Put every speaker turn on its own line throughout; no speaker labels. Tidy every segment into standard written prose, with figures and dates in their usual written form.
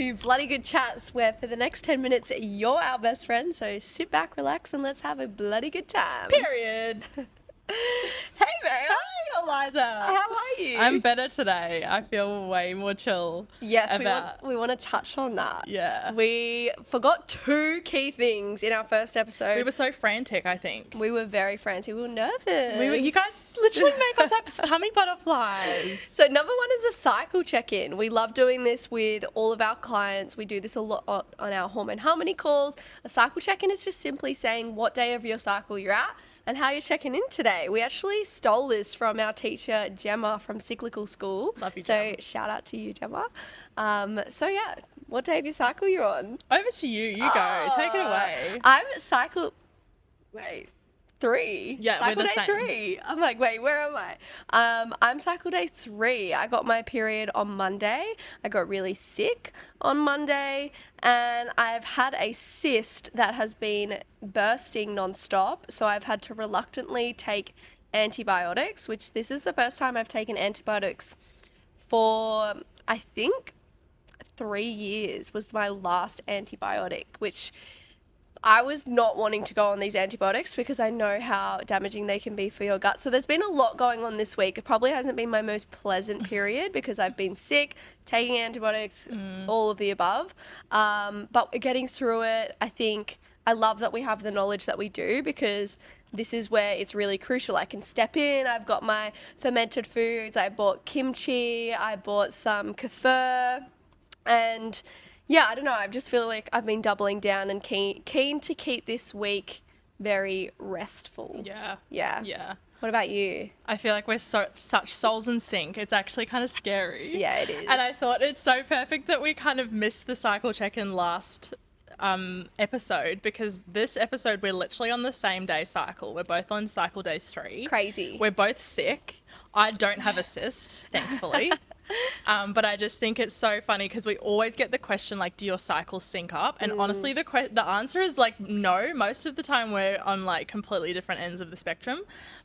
to Bloody Good Chats, where for the next 10 minutes, you're our best friend. So sit back, relax, and let's have a bloody good time.
Period.
Hey, man.
Hi, Eliza.
How are you?
I'm better today. I feel way more chill.
Yes, we want to touch on that.
Yeah.
We forgot 2 key things in our first episode.
We were so frantic, I think.
We were very frantic. We were nervous.
You guys literally make us have tummy butterflies.
So number 1 is a cycle check-in. We love doing this with all of our clients. We do this a lot on our Hormone Harmony calls. A cycle check-in is just simply saying what day of your cycle you're at and how you're checking in today. We actually stole this from our teacher, Gemma, from Cyclical School.
Love you,
So
Gemma.
shout out to you, Gemma. So yeah, what day of your cycle you're on?
Over to you. You go. Take it away.
I'm at cycle... Wait... 3.
Yeah,
cycle
we're the
day
same.
3. I'm like, wait, where am I? I'm cycle day 3. I got my period on Monday. I got really sick on Monday, and I've had a cyst that has been bursting nonstop. So I've had to reluctantly take antibiotics, which this is the first time I've taken antibiotics for, I think, 3 years was my last antibiotic, which I was not wanting to go on these antibiotics because I know how damaging they can be for your gut. So there's been a lot going on this week. It probably hasn't been my most pleasant period because I've been sick, taking antibiotics, all of the above. But getting through it, I think I love that we have the knowledge that we do because this is where it's really crucial. I can step in. I've got my fermented foods. I bought kimchi. I bought some kefir. And yeah, I don't know. I just feel like I've been doubling down and keen to keep this week very restful.
Yeah.
Yeah.
Yeah.
What about you?
I feel like we're such souls in sync. It's actually kind of scary.
Yeah, it is.
And I thought it's so perfect that we kind of missed the cycle check-in last episode, because this episode we're literally on the same day cycle. We're both on cycle day 3.
Crazy.
We're both sick. I don't have a cyst, thankfully. But I just think it's so funny because we always get the question, like, do your cycles sync up? And honestly, the answer is like no. Most of the time we're on like completely different ends of the spectrum.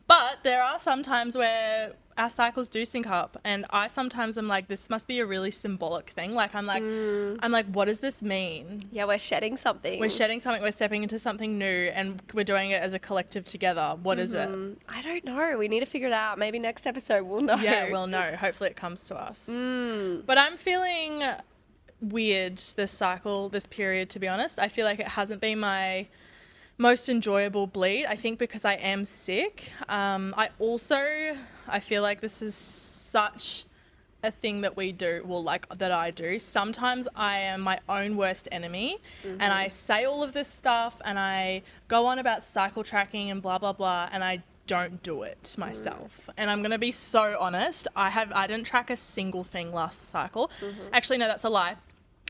But there are some times where our cycles do sync up, and I sometimes am like, this must be a really symbolic thing. Like I'm like, what does this mean?
Yeah, we're shedding something.
We're shedding something, we're stepping into something new, and we're doing it as a collective together. What is it?
I don't know. We need to figure it out. Maybe next episode we'll know.
Yeah, we'll know. Hopefully it comes to us. But I'm feeling weird this period, to be honest. I feel like it hasn't been my most enjoyable bleed. I think because I am sick. I feel like this is such a thing that we do, that I do. Sometimes I am my own worst enemy, and I say all of this stuff and I go on about cycle tracking and blah, blah, blah, and I don't do it myself. And I'm going to be so honest. I didn't track a single thing last cycle. Actually, no, that's a lie.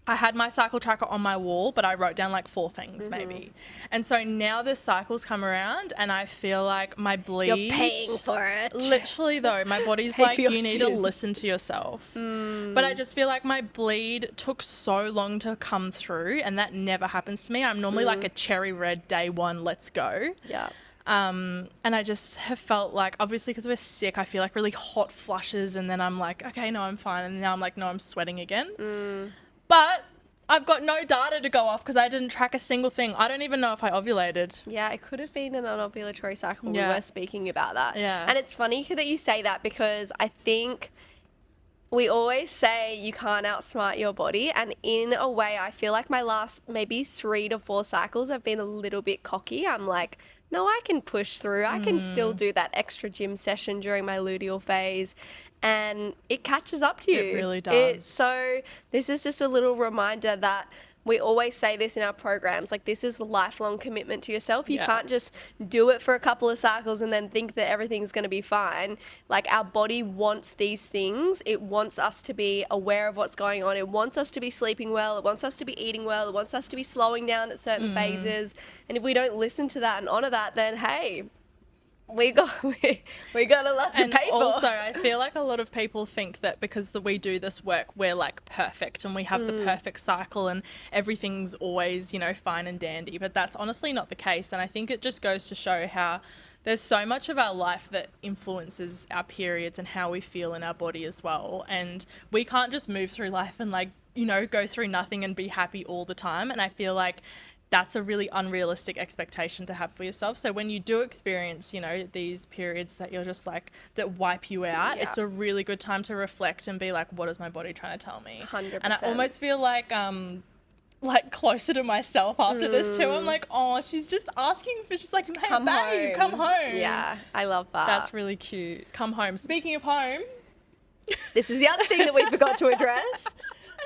I had my cycle tracker on my wall, but I wrote down like 4 things maybe. And so now the cycles come around and I feel like my bleed...
You're paying for it.
Literally though, my body's like, you need to listen to yourself. But I just feel like my bleed took so long to come through, and that never happens to me. I'm normally like a cherry red day 1, let's go.
Yeah.
And I just have felt like, obviously because we're sick, I feel like really hot flushes, and then I'm like, okay, no, I'm fine. And now I'm like, no, I'm sweating again. But I've got no data to go off because I didn't track a single thing. I don't even know if I ovulated.
Yeah, it could have been an unovulatory cycle.
Yeah.
We were speaking about that.
Yeah.
And it's funny that you say that because I think we always say you can't outsmart your body. And in a way, I feel like my last maybe 3 to 4 cycles have been a little bit cocky. I'm like, no, I can push through. I can still do that extra gym session during my luteal phase. And it catches up to you.
It really does.
So this is just a little reminder that we always say this in our programs, like this is a lifelong commitment to yourself. You can't just do it for a couple of cycles and then think that everything's going to be fine. Like our body wants these things. It wants us to be aware of what's going on. It wants us to be sleeping well. It wants us to be eating well. It wants us to be slowing down at certain phases. And if we don't listen to that and honor that, then hey, we got a lot to pay for.
Also, I feel like a lot of people think that because we do this work, we're like perfect and we have the perfect cycle and everything's always, fine and dandy. But that's honestly not the case. And I think it just goes to show how there's so much of our life that influences our periods and how we feel in our body as well. And we can't just move through life and like go through nothing and be happy all the time. And I feel like that's a really unrealistic expectation to have for yourself. So when you do experience, these periods that you're just like, that wipe you out, it's a really good time to reflect and be like, what is my body trying to tell me?
100%.
And I almost feel like closer to myself after this too. I'm like, oh, she's just asking for, she's like, hey, babe, come home.
Yeah, I love that.
That's really cute. Come home. Speaking of home.
This is the other thing that we forgot to address.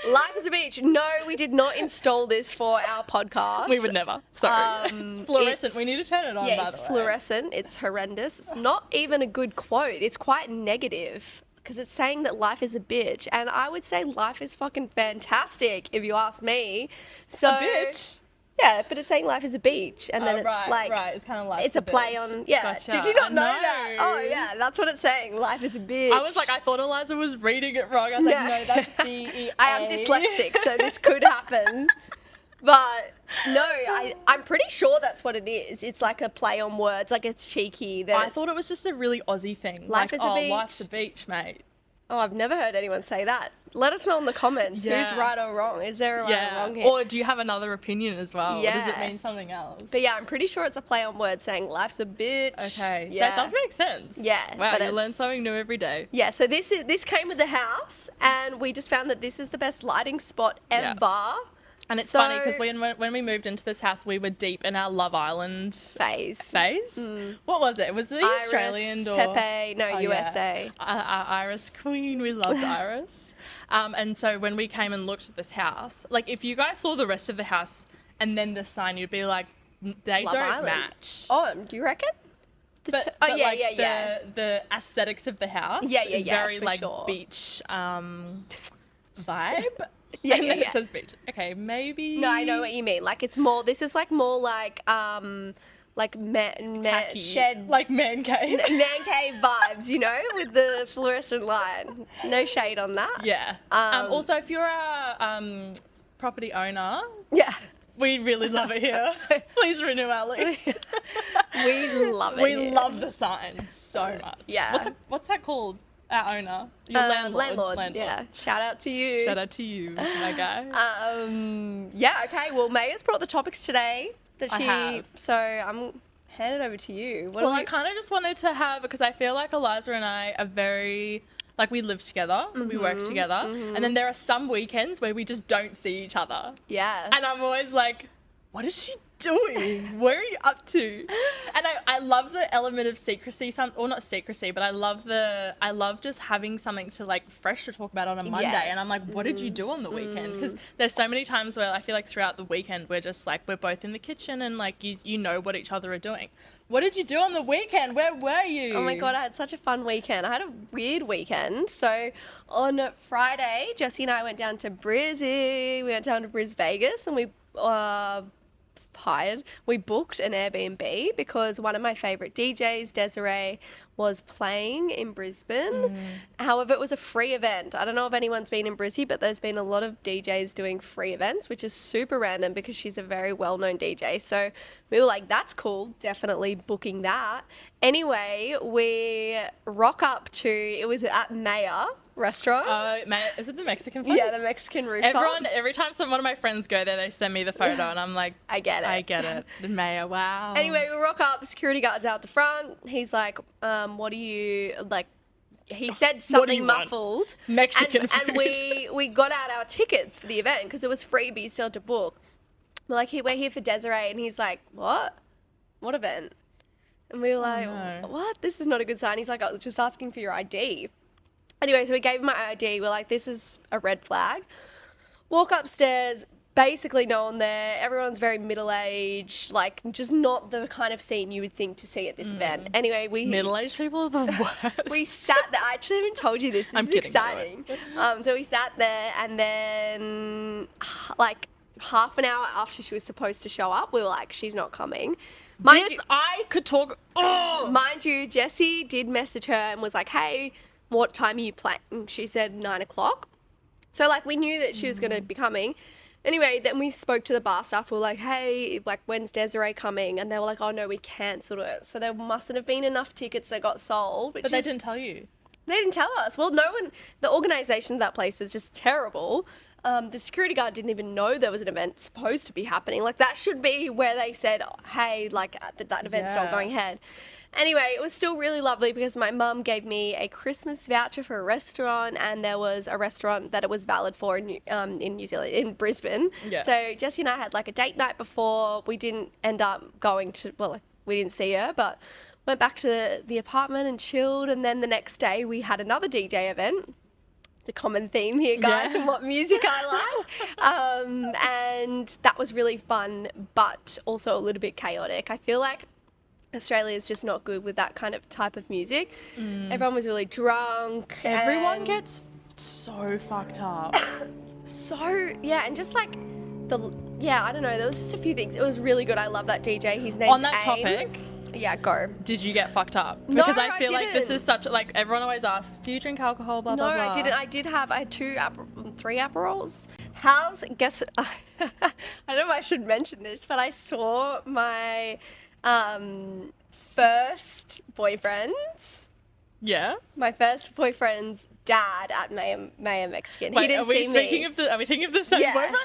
Life is a beach. No, we did not install this for our podcast.
We would never. Sorry. It's fluorescent. We need to turn it on, by the way.
Yeah, it's fluorescent. It's horrendous. It's not even a good quote. It's quite negative because it's saying that life is a bitch. And I would say life is fucking fantastic, if you ask me. So,
a bitch?
Yeah, but it's saying life is a beach. And then it's
right. It's kind of like
it's a play on,
Gotcha.
Did you not know that? Oh, yeah, that's what it's saying. Life is a bitch.
I was like, I thought Eliza was reading it wrong. I was like, no, that's D-E-A.
I am dyslexic, so this could happen. But no, I'm pretty sure that's what it is. It's like a play on words, like it's cheeky.
I thought it was just a really Aussie thing.
Life is a beach.
Life's a beach, mate.
Oh, I've never heard anyone say that. Let us know in the comments who's right or wrong. Is there a right or wrong here?
Or do you have another opinion as well?
Yeah.
Or does it mean something else?
But yeah, I'm pretty sure it's a play on words saying life's a bitch.
Okay,
Yeah.
that does make sense.
Yeah,
Wow,
but
you learn something new every day.
Yeah, so this came with the house, and we just found that this is the best lighting spot ever.
Yeah. And it's funny because when we moved into this house, we were deep in our Love Island
phase.
What was it? Was it the
Iris,
Australian or
Pepe? No, USA.
Yeah. Our Iris queen, we loved Iris. And so when we came and looked at this house, like if you guys saw the rest of the house and then the sign, you'd be like, they
Love
don't
Island.
match.
Oh, do you reckon?
But the aesthetics of the house is very like
sure.
beach vibe.
It
says beach. Okay, maybe.
No, I know what you mean. Like it's more. This is like more like
Tacky.
shed
like man cave.
man cave vibes, with the fluorescent light. No shade on that.
Yeah. Also, if you're a property owner, we really love it here. Please renew our lease.
We love it.
We
here.
love the sign so much.
Yeah.
What's that called? Our owner, your landlord.
Yeah. Shout out to you.
Shout out to you, my guy.
Yeah. Okay. Well, Maya's brought the topics today that
I have.
So I'm handing it over to you.
I kind of just wanted to have, because I feel like Eliza and I are very, like, we live together, we work together, and then there are some weekends where we just don't see each other.
Yes.
And I'm always like, what is she doing? Where are you up to? And I love the element of secrecy, or not secrecy, but I love just having something to like fresh to talk about on a Monday. And I'm like, what did you do on the weekend? Because there's so many times where I feel like throughout the weekend we're just like, we're both in the kitchen and like you know what each other are doing. What did you do on the weekend? Where were you?
Oh my God, I had such a fun weekend. I had a weird weekend. So on Friday, Jessie and I went down to Brizzy. We went down to Bris Vegas and we booked an Airbnb because one of my favourite DJs, Desiree, was playing in Brisbane. However, it was a free event. I don't know if anyone's been in Brizzy, but there's been a lot of DJs doing free events, which is super random because she's a very well-known DJ. So we were like, that's cool, definitely booking that. Anyway, we rock up to, it was at Maya restaurant.
Is it the Mexican place?
Yeah, the Mexican rooftop.
Every time one of my friends go there, they send me the photo and I'm like,
I get it.
Maya, wow.
Anyway, we rock up, security guard's out the front. He's like, what do you, like, he said something muffled.
Mexican food.
And we got out our tickets for the event because it was free, but you still had to book. We're like, we're here for Desiree. And he's like, what? What event? And we were like, what? This is not a good sign. He's like, I was just asking for your ID. Anyway, so we gave him my ID. We're like, this is a red flag. Walk upstairs, basically no one there. Everyone's very middle-aged, like just not the kind of scene you would think to see at this event. Anyway,
middle-aged people are the worst.
We sat there. I actually haven't told you this. This is exciting. So we sat there and then like half an hour after she was supposed to show up, we were like, she's not coming.
I could talk. Oh!
Mind you, Jessie did message her and was like, hey, what time are you playing? She said 9 o'clock. So, like, we knew that she was going to be coming. Anyway, then we spoke to the bar staff. We were like, hey, like, when's Desiree coming? And they were like, oh, no, we cancelled it. So there mustn't have been enough tickets that got sold.
But they didn't tell you.
They didn't tell us. Well, no one, the organisation of that place was just terrible. The security guard didn't even know there was an event supposed to be happening. Like, that should be where they said, hey, like, that event's not going ahead. Anyway, it was still really lovely because my mum gave me a Christmas voucher for a restaurant, and there was a restaurant that it was valid for in New Zealand, in Brisbane.
Yeah.
So Jessie and I had like a date night before. We didn't end up going to, well, like, we didn't see her, but went back to the apartment and chilled. And then the next day we had another DJ event. It's a common theme here, guys, and what music I like. And that was really fun, but also a little bit chaotic. I feel like Australia is just not good with that kind of type of music. Everyone was really drunk.
Everyone gets so fucked up.
And just like I don't know, there was just a few things. It was really good. I love that DJ. His name's
On that
Aim.
topic,
yeah, go.
did you get fucked up?
No,
Because I feel
I
like this
didn't.
is such, like, everyone always asks, do you drink alcohol, blah,
No,
blah, blah.
I didn't. I had three Aperols. Guess, I don't know if I should mention this, but I saw my first boyfriend's dad at Maya Mexican.
Wait,
he didn't
are we
see
speaking
me.
Are we thinking of the same
Yeah.
boyfriend?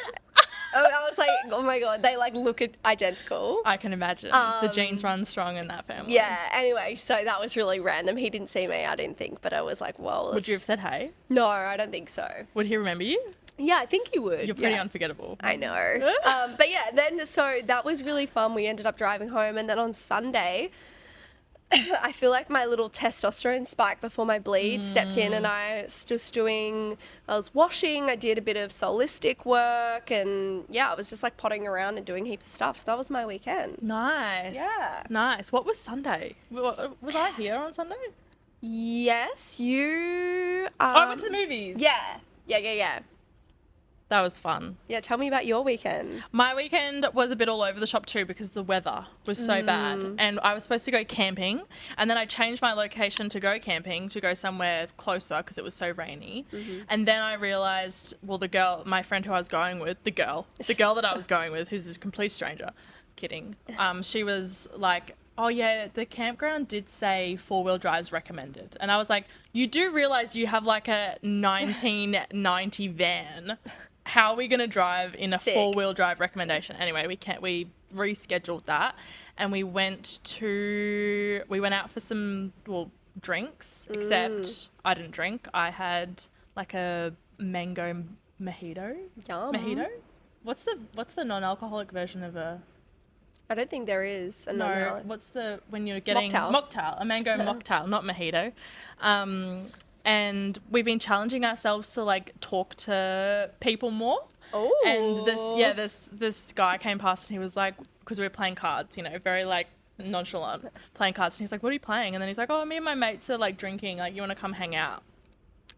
I was like, oh my God, they like look identical.
I can imagine. The genes run strong in that family.
Yeah, anyway, so that was really random. He didn't see me, I didn't think, but I was like, well.
Would you have said hey?
No, I don't think so.
Would he remember you?
Yeah, I think he would.
You're pretty
yeah.
unforgettable.
I know. But yeah, then so that was really fun. We ended up driving home, and then on Sunday, I feel like my little testosterone spike before my bleed stepped in, and I was washing, I did a bit of solistic work, and yeah, I was just like potting around and doing heaps of stuff. So that was my weekend.
Nice.
Yeah.
Nice. What was Sunday? Was I here on Sunday?
Yes, you.
I went to the movies.
Yeah.
That was fun.
Yeah, tell me about your weekend.
My weekend was a bit all over the shop too because the weather was so bad. And I was supposed to go camping, and then I changed my location to go camping, to go somewhere closer because it was so rainy. And then I realised, well, my friend who I was going with, the girl that I was going with, who's a complete stranger, kidding, she was like, oh yeah, the campground did say 4-wheel drive's recommended. And I was like, you do realise you have like a 1990 van. How are we going to drive in a
Sick.
4-wheel drive recommendation? Anyway, we rescheduled that, and we went out for some, drinks, except I didn't drink. I had like a mango mojito.
Yum.
Mojito? What's the non-alcoholic version of a...
I don't think there is a
No, what's when you're getting...
Mocktail.
A mango mocktail, not mojito. And we've been challenging ourselves to like talk to people more.
Oh.
And this guy came past, and he was like, because we were playing cards, very like nonchalant, playing cards, and he was like, what are you playing? And then he's like, oh, me and my mates are like drinking, like, you want to come hang out?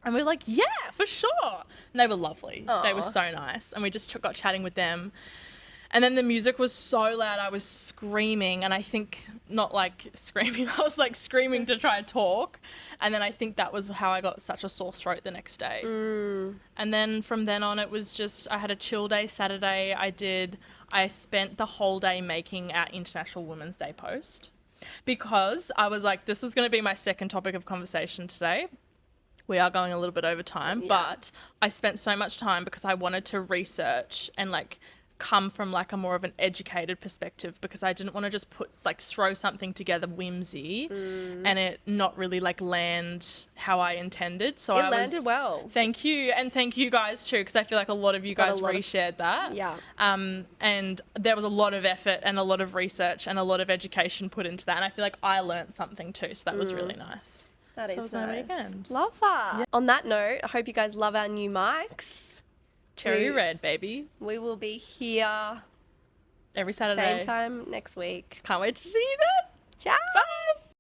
And we we're like, yeah, for sure. And they were lovely.
Aww.
They were so nice. And we just got chatting with them. And then the music was so loud, I was screaming, and I think, not like screaming, I was like screaming to try and talk. And then I think that was how I got such a sore throat the next day. And then from then on, it was just, I had a chill day Saturday. I spent the whole day making our International Women's Day post, because I was like, this was going to be my second topic of conversation today. We are going a little bit over time, but I spent so much time because I wanted to research and like come from like a more of an educated perspective, because I didn't want to just throw something together whimsy and it not really like land how I intended. So
it landed well.
Thank you. And thank you guys too, because I feel like a lot of you guys reshared that.
Yeah.
And there was a lot of effort and a lot of research and a lot of education put into that. And I feel like I learned something too. So that was really nice.
That is
was
nice.
my weekend.
Love that. Yeah. On that note, I hope you guys love our new mics.
Cherry red, baby.
We will be here
every Saturday.
same time next week.
Can't wait to see you then.
Ciao.
Bye.